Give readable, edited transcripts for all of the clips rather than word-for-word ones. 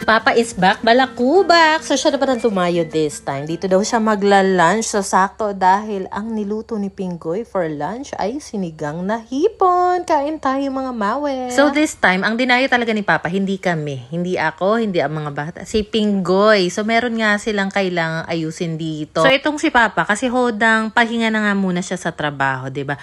Papa is back, balakubak. So, siya na pa tumayo this time. Dito daw siya magla-lunch. So, sakto dahil ang niluto ni Pinggoy for lunch ay sinigang na hipon. Kain tayo mga mawe. So, this time, ang dinayo talaga ni Papa, hindi kami. Hindi ako, hindi ang mga bata. Si Pinggoy. So, meron nga silang kailangang ayusin dito. So, itong si Papa, kasi hodang pahinga na nga muna siya sa trabaho, diba?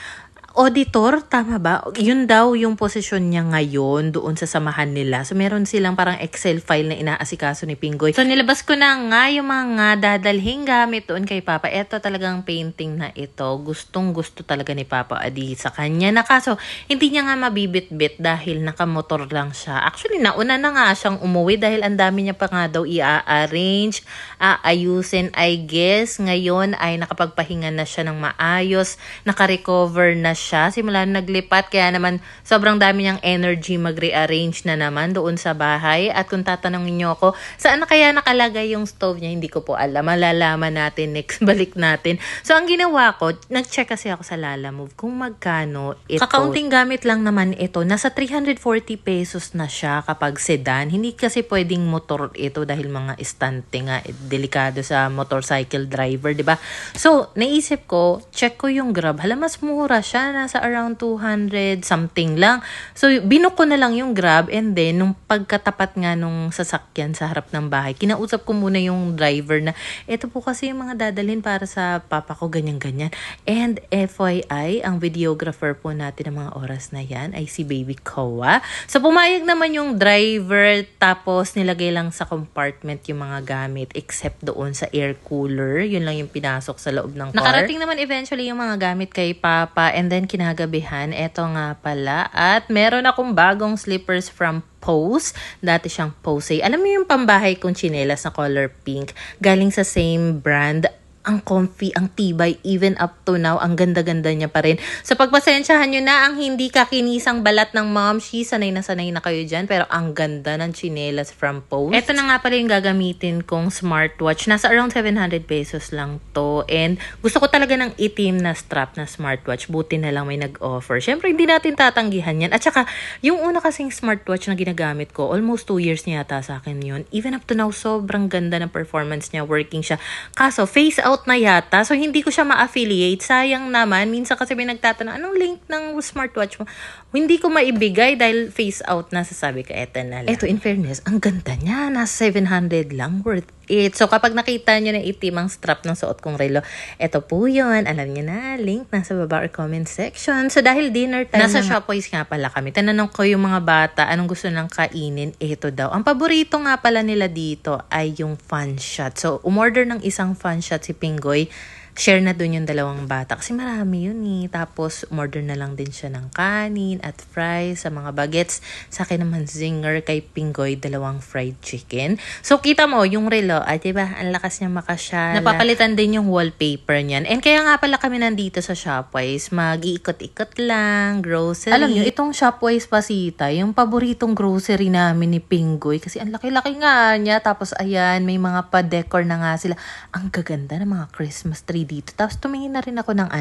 Auditor, tama ba? Yun daw yung posisyon niya ngayon doon sa samahan nila. So, meron silang parang Excel file na inaasikaso ni Pinggoy. So, nilabas ko na nga yung mga dadalhing gamit doon kay Papa. Ito talagang painting na ito. Gustong-gusto talaga ni Papa Adi sa kanya. Na kaso, hindi niya nga mabibit-bit dahil nakamotor lang siya. Actually, nauna na nga siyang umuwi dahil ang dami niya pa nga daw i-arrange, ayusin, I guess. Ngayon ay nakapagpahinga na siya ng maayos, nakarecover na siya simula naglipat, kaya naman sobrang dami niyang energy mag-rearrange na naman doon sa bahay. At kung tatanungin niyo ako, saan na kaya nakalagay yung stove niya, hindi ko po alam. Malalaman natin next balik natin. So, ang ginawa ko, nag-check kasi ako sa Lalamove kung magkano ito. Kakaunting gamit lang naman ito. Nasa 340 pesos na siya kapag sedan. Hindi kasi pwedeng motor ito dahil mga estante nga, delikado sa motorcycle driver, diba? So, naisip ko, check ko yung Grab. Hala, mas mura siya. Nasa around 200 something lang. So, binook ko na lang yung Grab, and then, nung pagkatapat nga nung sasakyan sa harap ng bahay, kinausap ko muna yung driver na, ito po kasi yung mga dadalhin para sa papa ko, ganyan-ganyan. And FYI, ang videographer po natin ng mga oras na yan ay si Baby Koa. So, pumayag naman yung driver, tapos nilagay lang sa compartment yung mga gamit, except doon sa air cooler. Yun lang yung pinasok sa loob ng car. Nakarating naman eventually yung mga gamit kay Papa, and then kinagabihan, eto nga pala. At meron akong bagong slippers from Pose. Dati siyang Pose. Alam mo yung pambahay kong tsinelas na color pink? Galing sa same brand. Ang comfy, ang tibay, even up to now, ang ganda-ganda niya pa rin. So, pagpasensyahan nyo na ang hindi kakinisang balat ng Momshi. Sanay na kayo dyan. Pero ang ganda ng tsinelas from Pose. Ito na nga pala yung gagamitin kong smartwatch. Nasa around 700 pesos lang to. And gusto ko talaga ng itim na strap na smartwatch. Buti na lang may nag-offer. Syempre, hindi natin tatanggihan yan. At saka, yung una kasing smartwatch na ginagamit ko, almost 2 years niya yata sa akin yun. Even up to now, sobrang ganda ng performance niya. Working siya. Kaso, face out na yata. So, hindi ko siya ma-affiliate. Sayang naman. Minsan kasi may nagtatanong, anong link ng smartwatch mo? Hindi ko maibigay dahil face out na. Sasabi ko, eto na lang. Eto, in fairness, ang ganda niya. Nasa 700 lang. Worth it. So, kapag nakita nyo na itim ang strap ng suot kong relo, eto po yun. Alam nyo na, link nasa baba or comment section. So, dahil dinner time, nasa Shopwise nga pala kami. Tinanong ko yung mga bata, anong gusto nilang kainin? Eto daw. Ang paborito nga pala nila dito ay yung fun shot. So, umorder ng isang fun shot si Pinggoy. Share na dun yung dalawang bata. Kasi marami yun eh. Tapos, order na lang din siya ng kanin at fries sa mga bagets. Sa akin naman, zinger kay Pinggoy, dalawang fried chicken. So, kita mo, yung relo, diba, ang lakas niya makasyala. Napapalitan din yung wallpaper niyan. And kaya nga pala kami nandito sa Shopwise. Mag-iikot-ikot lang, grocery. Alam niyo, itong Shopwise Pasita, yung paboritong grocery namin ni Pinggoy. Kasi ang laki-laki nga niya. Tapos, ayan, may mga pa-decor na nga sila. Ang gaganda ng mga Christmas tree dito. Tapos tumingin na rin ako ng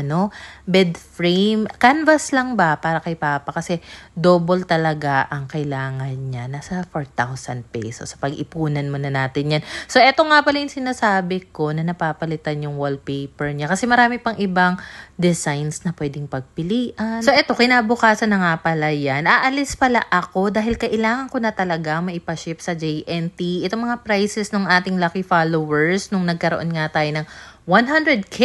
bed frame. Canvas lang ba para kay Papa? Kasi double talaga ang kailangan niya. Nasa 4,000 pesos. Sa pag-ipunan mo na natin yan. So, eto nga pala yung sinasabi ko na napapalitan yung wallpaper niya. Kasi marami pang ibang designs na pwedeng pagpilian. So, eto, kinabukasan na nga pala yan. Aalis pala ako dahil kailangan ko na talaga maipaship sa JNT. Itong mga prices ng ating lucky followers nung nagkaroon nga tayo ng 100k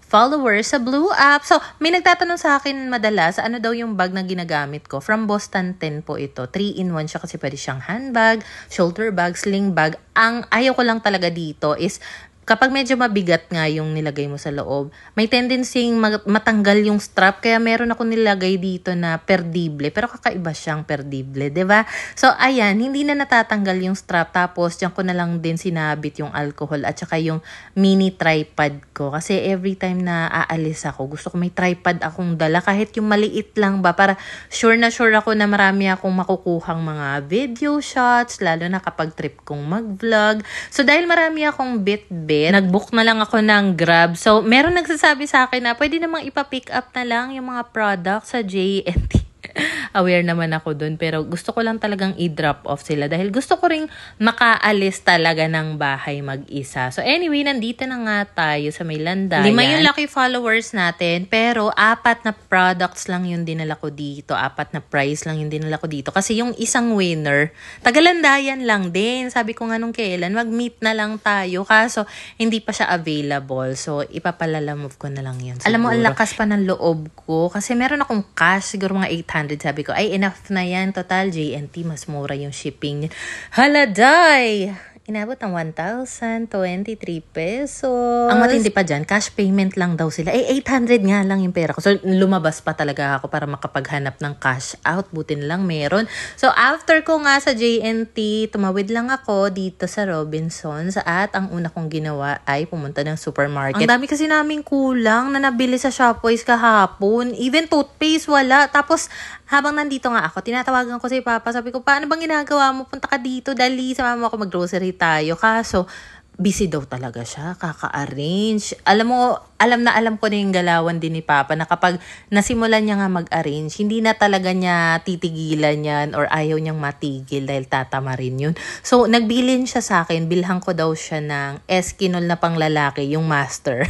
followers sa Blue App. So, may nagtatanong sa akin madalas, ano daw yung bag na ginagamit ko. From Boston 10 po ito. 3-in-1 siya kasi pwede siyang handbag, shoulder bag, sling bag. Ang ayaw ko lang talaga dito is, kapag medyo mabigat nga yung nilagay mo sa loob, may tendency matanggal yung strap. Kaya meron ako nilagay dito na perdible. Pero kakaiba siyang perdible, diba? So, ayan, hindi na natatanggal yung strap. Tapos, diyan ko na lang din sinabit yung alcohol at saka yung mini tripod ko. Kasi every time na aalis ako, gusto ko may tripod akong dala. Kahit yung maliit lang ba, para sure ako na marami akong makukuhang mga video shots, lalo na kapag trip kong mag-vlog. So, dahil marami akong bit-bit, nag-book na lang ako ng Grab. So, meron nagsasabi sa akin na pwede namang ipa-pick up na lang yung mga products sa JNT. aware naman ako dun. Pero gusto ko lang talagang i-drop off sila dahil gusto ko ring makaalis talaga ng bahay mag-isa. So anyway, nandito na nga tayo sa may landayan. 5 yung lucky followers natin, pero 4 na products lang yung dinala ko dito. 4 na prize lang yung dinala ko dito. Kasi yung isang winner, tagalandayan lang din. Sabi ko nga nung kailan, mag-meet na lang tayo. Kaso, hindi pa siya available. So, ipapalalamove ko na lang yun. Siguro. Alam mo, ang lakas pa ng loob ko. Kasi meron akong cash, siguro mga 800. Sabi ko, ay, enough na yan. Total, JNT, mas mura yung shipping niya. Haladay! Inabot ng 1,023 pesos. Ang matindi pa dyan, cash payment lang daw sila. 800 nga lang yung pera ko. So, lumabas pa talaga ako para makapaghanap ng cash out. Butin lang meron. So, after ko nga sa JNT, tumawid lang ako dito sa Robinsons. At ang una kong ginawa ay pumunta ng supermarket. Ang dami kasi naming kulang na nabili sa Shopwise kahapon. Even toothpaste, wala. Tapos, habang nandito nga ako, tinatawagan ko si Papa. Sabi ko, paano bang ginagawa mo? Punta ka dito, dali. Sama mo ako mag-grocery tayo. Kaso, busy daw talaga siya. Kaka-arrange. Alam ko na yung galawan din ni Papa na kapag nasimulan niya nga mag-arrange, hindi na talaga niya titigilan yan or ayaw niyang matigil dahil tatama rin yun. So, nagbilin siya sa akin. Bilhan ko daw siya ng Eskinol na panglalaki, yung master.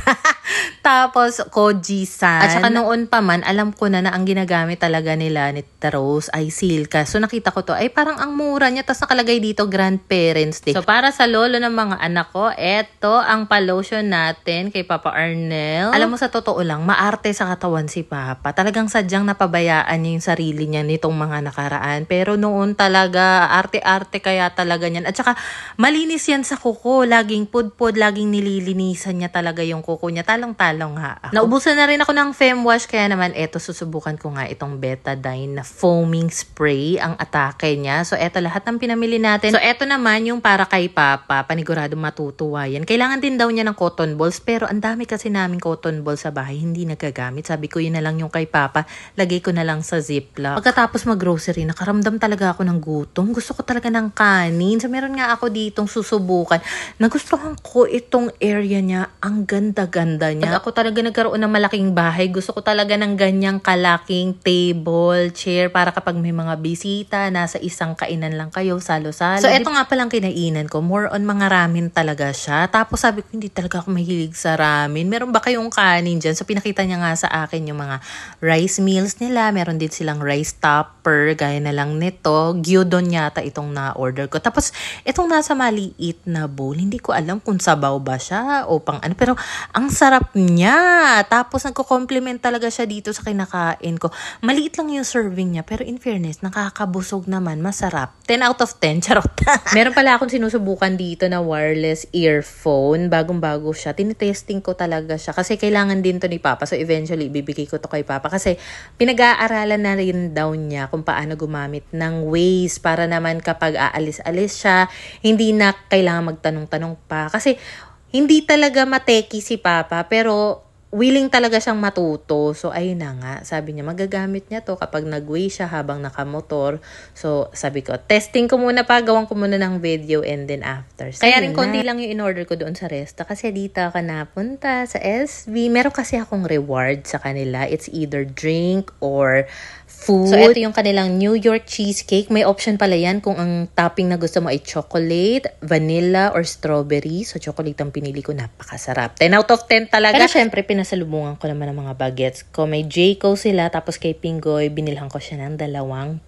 Tapos, Koji-san. At saka noon pa man, alam ko na ang ginagamit talaga nila ni Tita Rose ay Silka. So, nakita ko to, ay parang ang mura niya. Tapos nakalagay dito, Grandparents Day. So, para sa lolo ng mga anak ko, eto ang pa-lotion natin kay Papa Arnel. Alam mo, sa totoo lang, maarte sa katawan si Papa. Talagang sadyang napabayaan niya yung sarili niya nitong mga nakaraan. Pero noon talaga, arte-arte kaya talaga niyan. At saka, malinis yan sa kuko. Laging pudpud, laging nililinisan niya talaga yung kuko niya. Talong-talong ha. Naubusan na rin ako ng Femwash, kaya naman eto, susubukan ko nga itong Betadine na foaming spray ang atake niya. So, eto lahat ng pinamili natin. So, eto naman yung para kay Papa. Panigurado matutuwa yan. Kailangan din daw niya ng cotton balls, pero ang dami kasi naming cotton ball sa bahay, hindi nagagamit. Sabi ko, yun na lang yung kay Papa. Lagay ko na lang sa ziplock. Pagkatapos mag-grocery, nakaramdam talaga ako ng gutom. Gusto ko talaga ng kanin. So, meron nga ako ditong susubukan. Nagustuhan ko itong area niya. Ang ganda-ganda niya. Pag ako talaga nagkaroon ng malaking bahay, gusto ko talaga ng ganyang kalaking table, chair, para kapag may mga bisita, nasa isang kainan lang kayo, salo-salo. So, eto nga palang kinainan ko. More on mga ramen talaga siya. Tapos sabi ko, hindi talaga ako mahilig sa ramen. Meron ba kayong kanin dyan? So, pinakita niya nga sa akin yung mga rice meals nila. Meron din silang rice topper, gaya na lang nito. Gyudon yata itong na-order ko. Tapos, itong nasa maliit na bowl, hindi ko alam kung sabaw ba siya o pang ano. Pero, ang sarap niya. Tapos, nagko-compliment talaga siya dito sa kinakain ko. Maliit lang yung serving niya. Pero, in fairness, nakakabusog naman. Masarap. 10 out of 10. Charot. Meron pala akong sinusubukan dito na wireless earphone. Bagong-bago siya. Tinitesting ko talaga siya. Kasi kailangan din to ni Papa. So, eventually, ibibigay ko to kay Papa. Kasi, pinag-aaralan na rin daw niya kung paano gumamit ng Waze para naman kapag aalis-alis siya, hindi na kailangan magtanong-tanong pa. Kasi, hindi talaga mateki si Papa. Pero, willing talaga siyang matuto. So, ayun na nga. Sabi niya, magagamit niya to kapag nag-Waze siya habang nakamotor. So, sabi ko, testing ko muna pa. Gawan ko muna ng video and then after. So, kaya rin konti lang yung in-order ko doon sa Resta. Kasi dito ako napunta sa SB. Meron kasi akong reward sa kanila. It's either drink or food. So, ito yung kanilang New York cheesecake. May option pala yan kung ang topping na gusto mo ay chocolate, vanilla, or strawberry. So, chocolate ang pinili ko. Napakasarap. 10 out of 10 talaga. Pero syempre, pinasalubungan ko naman ng mga bagets ko. May Jayco sila. Tapos kay Pinggoy, binilhan ko siya ng 2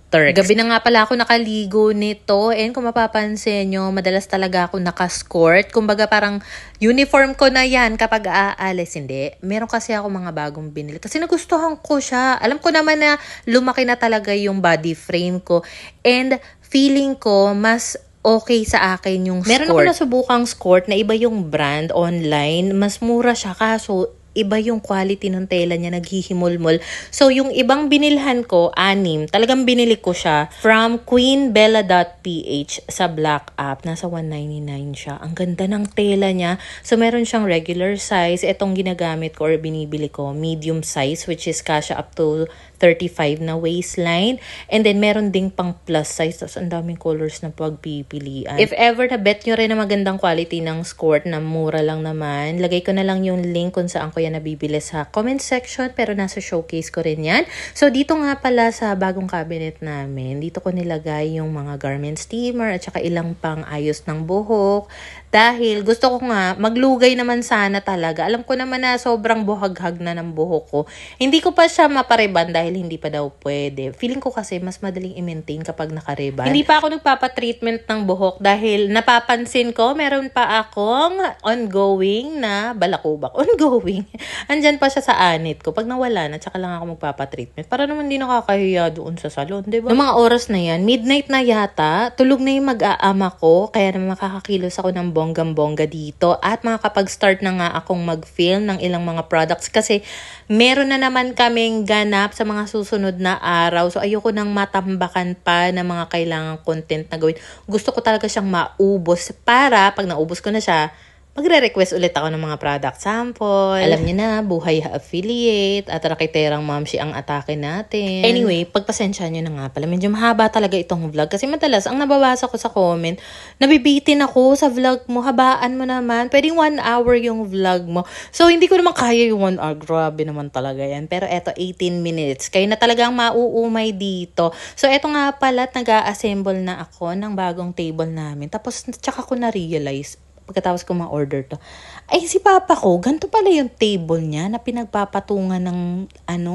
Turks. Gabi na nga pala ako nakaligo nito. And kung mapapansin nyo, madalas talaga ako nakaskort. Kumbaga parang uniform ko na yan kapag aalis. Hindi. Meron kasi ako mga bagong binili. Kasi nagustuhan ko siya. Alam ko naman na lumaki na talaga yung body frame ko. And feeling ko, mas okay sa akin yung skirt. Meron ako nasubukang skirt na iba yung brand online. Mas mura siya, kaso iba yung quality ng tela niya, naghihimulmol. So, yung ibang binilhan ko, 6, talagang binili ko siya from queenbella.ph sa Black App. Nasa 199 siya. Ang ganda ng tela niya. So, meron siyang regular size. Itong ginagamit ko or binibili ko, medium size, which is kasya up to 35 na waistline. And then, meron ding pang plus size. Tapos, ang daming colors na pagpipilian. If ever na bet nyo rin na magandang quality ng skirt na mura lang naman, lagay ko na lang yung link kung saan ko yan nabibili sa comment section. Pero nasa showcase ko rin yan. So, dito nga pala sa bagong cabinet namin, dito ko nilagay yung mga garment steamer at saka ilang pang ayos ng buhok. Dahil gusto ko nga, maglugay naman sana talaga. Alam ko naman na sobrang buhaghag na ng buhok ko. Hindi ko pa siya mapariban dahil hindi pa daw pwede. Feeling ko kasi mas madaling i-maintain kapag nakariban. Hindi pa ako nagpapa-treatment ng buhok dahil napapansin ko, meron pa akong ongoing na balakubak. Ongoing. Andyan pa siya sa anit ko. Pag nawala na, tsaka lang ako magpapa-treatment. Para naman di nakakahiya doon sa salon, diba? Noong mga oras na yan, midnight na yata, tulog na yung mag-aama ko. Kaya naman makakakilos ako ng bonggang-bongga dito at makakapag-start na nga akong mag-film ng ilang mga products kasi meron na naman kaming ganap sa mga susunod na araw. So ayoko nang matambakan pa ng mga kailangang content na gawin. Gusto ko talaga siyang maubos para pag naubos ko na siya, magre-request ulit ako ng mga product sample. Alam niyo na, buhay affiliate at rakiterang mamshi ang atake natin. Anyway, pagpasensya niyo na nga pala. Medyo mahaba talaga itong vlog kasi madalas ang nababasa ko sa comment, nabibitin ako sa vlog mo, habaan mo naman. Pwedeng 1 hour yung vlog mo. So, hindi ko naman kaya yung 1 hour. Grabe naman talaga yan. Pero eto, 18 minutes. Kayo na talagang mauumay dito. So, eto nga pala, nag-a-assemble na ako ng bagong table namin. Tapos, tsaka ko na-realize, pagkatapos ko ma-order to, ay si papa ko, ganito pala yung table niya na pinagpapatungan ng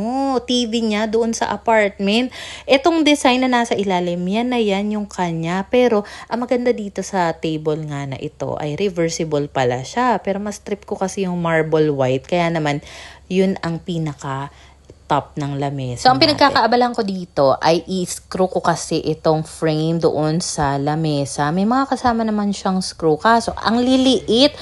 TV niya doon sa apartment. Itong design na nasa ilalim, yan na yan yung kanya. Pero ang maganda dito sa table nga na ito ay reversible pala siya. Pero mas trip ko kasi yung marble white. Kaya naman, yun ang pinaka top ng lamesa. So, ang pinagkakaabalan ko dito ay i-screw ko kasi itong frame doon sa lamesa. May mga kasama naman siyang screw. Kaso, ang liliit.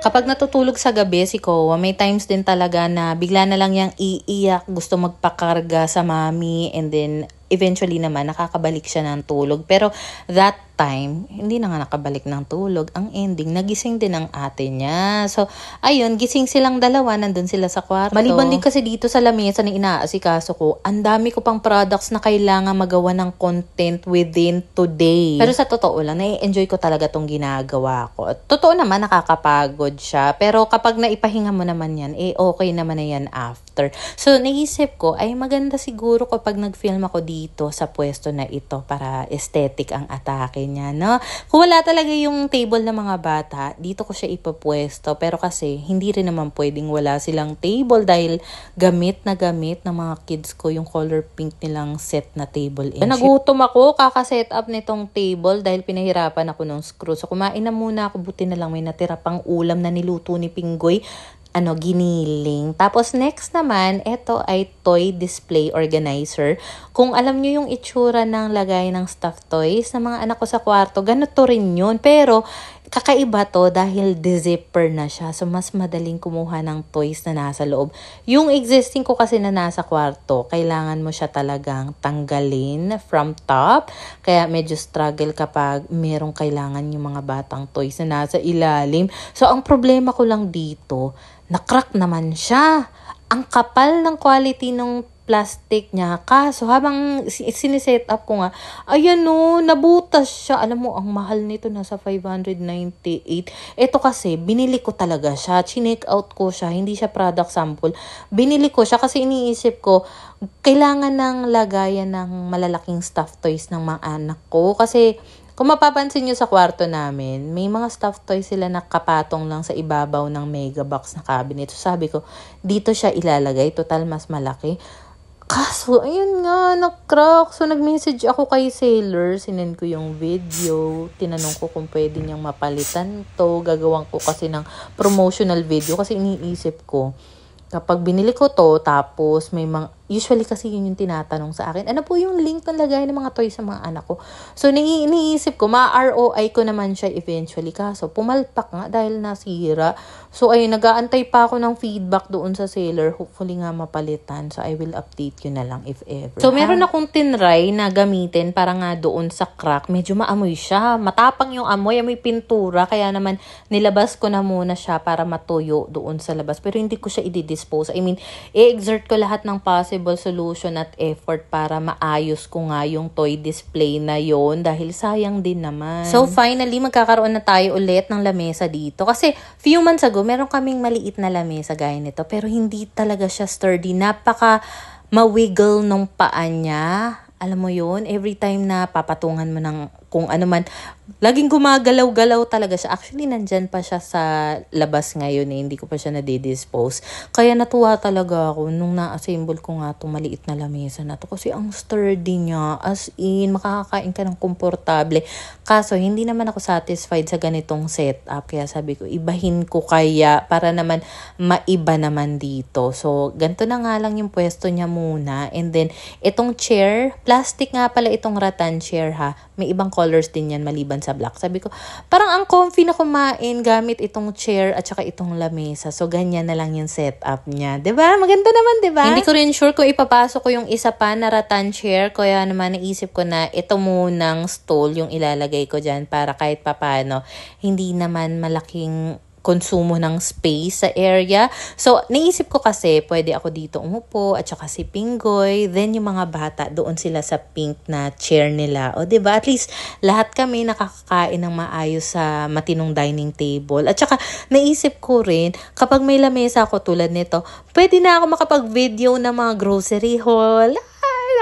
Kapag natutulog sa gabi si Kowa, may times din talaga na bigla na lang yang iiyak, gusto magpakarga sa mami, and then eventually naman nakakabalik siya ng tulog. Pero that time, hindi na nga nakabalik ng tulog. Ang ending, nagising din ang ate niya. So, ayun, gising silang dalawa, nandun sila sa kwarto. Maliban din kasi dito sa lamesa na inaasikaso ko, ang dami ko pang products na kailangan magawa ng content within today. Pero sa totoo lang, nai-enjoy ko talaga tong ginagawa ko. Totoo naman, nakakapagod siya. Pero kapag naipahinga mo naman yan, okay naman na yan after. So, naisip ko, ay maganda siguro kapag nag-film ako dito sa pwesto na ito para aesthetic ang atake niya, no? Kung wala talaga yung table ng mga bata, dito ko siya ipapwesto. Pero kasi, hindi rin naman pwedeng wala silang table dahil gamit na mga kids ko yung color pink nilang set na table. Nagutom ako, kaka-set up nitong table dahil pinahirapan ako ng screw. So, kumain na muna ako, buti na lang may natira pang ulam na niluto ni Pinggoy. Giniling. Tapos next naman, ito ay toy display organizer. Kung alam nyo yung itsura ng lagay ng stuffed toys ng mga anak ko sa kwarto, ganito rin yun. Pero kakaiba to dahil de-zipper na siya. So mas madaling kumuha ng toys na nasa loob. Yung existing ko kasi na nasa kwarto, kailangan mo siya talagang tanggalin from top. Kaya medyo struggle kapag merong kailangan yung mga batang toys na nasa ilalim. So ang problema ko lang dito, na-crack naman siya. Ang kapal ng quality ng plastic niya. Kaso habang siniset up ko nga, ayan nabutas siya. Alam mo, ang mahal nito, nasa 598. Ito kasi, binili ko talaga siya. Chinek out ko siya. Hindi siya product sample. Binili ko siya kasi iniisip ko, kailangan ng lagayan ng malalaking stuffed toys ng mga anak ko. Kasi, kung mapapansin nyo sa kwarto namin, may mga stuffed toys sila na kapatong lang sa ibabaw ng mega box na cabinet. So sabi ko, dito siya ilalagay. Total, mas malaki. Kaso, ayun nga, na-crack. So nag-message ako kay seller. Sinend ko yung video. Tinanong ko kung pwede niyang mapalitan to. Gagawin ko kasi ng promotional video. Kasi iniisip ko, kapag binili ko to, tapos may mga Usually kasi yun yung tinatanong sa akin. Ano po yung link ng lagay ng mga toys sa mga anak ko? So, iniisip ko, ma-ROI ko naman siya eventually. Kaso, pumalpak nga dahil nasira. So, ayun, nag-aantay pa ako ng feedback doon sa seller. Hopefully nga mapalitan. So, I will update you na lang if ever. So, meron akong tinry na gamitin para nga doon sa crack. Medyo maamoy siya. Matapang yung amoy pintura. Kaya naman, nilabas ko na muna siya para matuyo doon sa labas. Pero hindi ko siya i-dispose. I mean, i-exert ko lahat ng possible solution at effort para maayos ko nga yung toy display na yon dahil sayang din naman. So finally, magkakaroon na tayo ulit ng lamesa dito. Kasi few months ago, meron kaming maliit na lamesa gaya nito pero hindi talaga siya sturdy. Napaka ma-wiggle nung paa niya. Alam mo yun, every time na papatungan mo ng kung ano man, laging gumagalaw-galaw talaga siya. Actually, nandyan pa siya sa labas ngayon eh. Hindi ko pa siya nadidispose. Kaya natuwa talaga ako nung na-assemble ko nga itong maliit na lamesa na to. Kasi ang sturdy niya. As in, makakakain ka ng komportable. Kaso, hindi naman ako satisfied sa ganitong setup. Kaya sabi ko, ibahin ko kaya para naman maiba naman dito. So, ganito na nga lang yung pwesto niya muna. And then, itong chair, plastic nga pala itong rattan chair ha. May ibang colors din yan maliban sa black. Sabi ko, parang ang comfy na kumain gamit itong chair at saka itong lamesa. So, ganyan na lang yung setup niya. Diba? Maganda naman, diba? Hindi ko rin sure kung ipapasok ko yung isa pa na rattan chair. Kaya naman naisip ko na ito munang stool yung ilalagay ko dyan para kahit papano hindi naman malaking konsumo ng space sa area. So, naisip ko kasi, pwede ako dito umupo, at saka si Pinggoy, then yung mga bata, doon sila sa pink na chair nila. O, diba? At least, lahat kami nakakakain ng maayos sa matinong dining table. At saka, naisip ko rin, kapag may lamesa ako tulad nito, pwede na ako makapag-video ng mga grocery haul.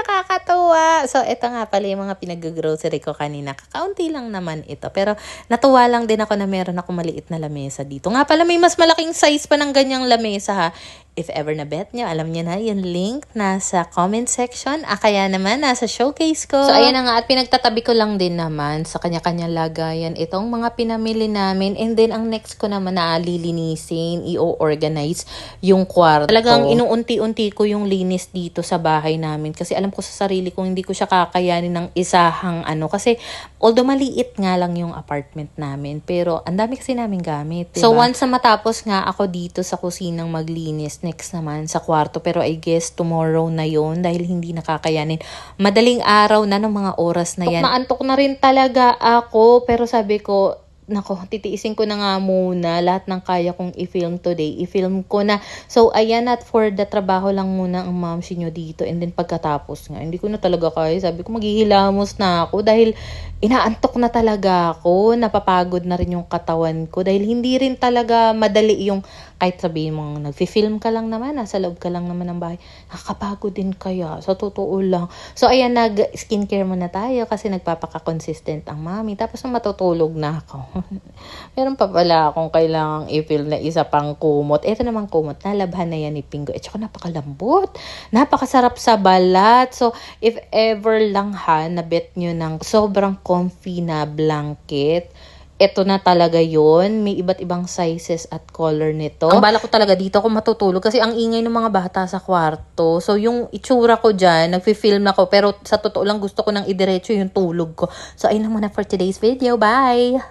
Nakakatuwa. So, ito nga pala yung mga pinag-grocery ko kanina. Kakaunti lang naman ito. Pero, natuwa lang din ako na meron ako maliit na lamesa dito. Nga pala, may mas malaking size pa ng ganyang lamesa ha. If ever na bet nyo, alam nyo na, yung link nasa comment section. Kaya naman, nasa showcase ko. So, ayan na nga. At pinagtatabi ko lang din naman sa kanya-kanyang lagayan itong mga pinamili namin. And then, ang next ko naman na lilinisin, i-organize yung kwarto. Talagang inuunti-unti ko yung linis dito sa bahay namin. Kasi alam ko sa sarili kong hindi ko siya kakayanin ng isahang ano. Kasi, although maliit nga lang yung apartment namin, pero ang dami kasi namin gamit. Diba? So, once na matapos nga ako dito sa kusinang maglinis, next naman sa kwarto. Pero I guess tomorrow na yon dahil hindi nakakayanin. Madaling araw na ng mga oras na yan. Naantok na rin talaga ako. Pero sabi ko, nako, titiisin ko na nga muna lahat ng kaya kong i-film today. I-film ko na. So, ayan at for the trabaho lang muna ang mamsi nyo dito. And then pagkatapos nga, hindi ko na talaga kaya. Sabi ko, maghihilamos na ako dahil inaantok na talaga ako. Napapagod na rin yung katawan ko dahil hindi rin talaga madali yung kahit sabihin mo, nag-film ka lang naman, nasa loob ka lang naman ng bahay, nakakapagod din kaya, sa totoo lang. So, ayan, nag-skincare muna tayo kasi nagpapaka-consistent ang mami. Tapos, matutulog na ako. Meron pa pala akong kailangang i-film na isa pang kumot. Ito namang kumot, nalabhan na yan ni Pingo. At saka napakalambot. Napakasarap sa balat. So, if ever lang ha, nabet nyo ng sobrang comfy na blanket, ito na talaga yon. May iba't ibang sizes at color nito. Ang bala ko talaga dito ako matutulog kasi ang ingay ng mga bata sa kwarto. So, yung itsura ko dyan, nagfi-film ako. Pero sa totoo lang gusto ko nang idiretso yung tulog ko. So, ayun na muna for today's video. Bye!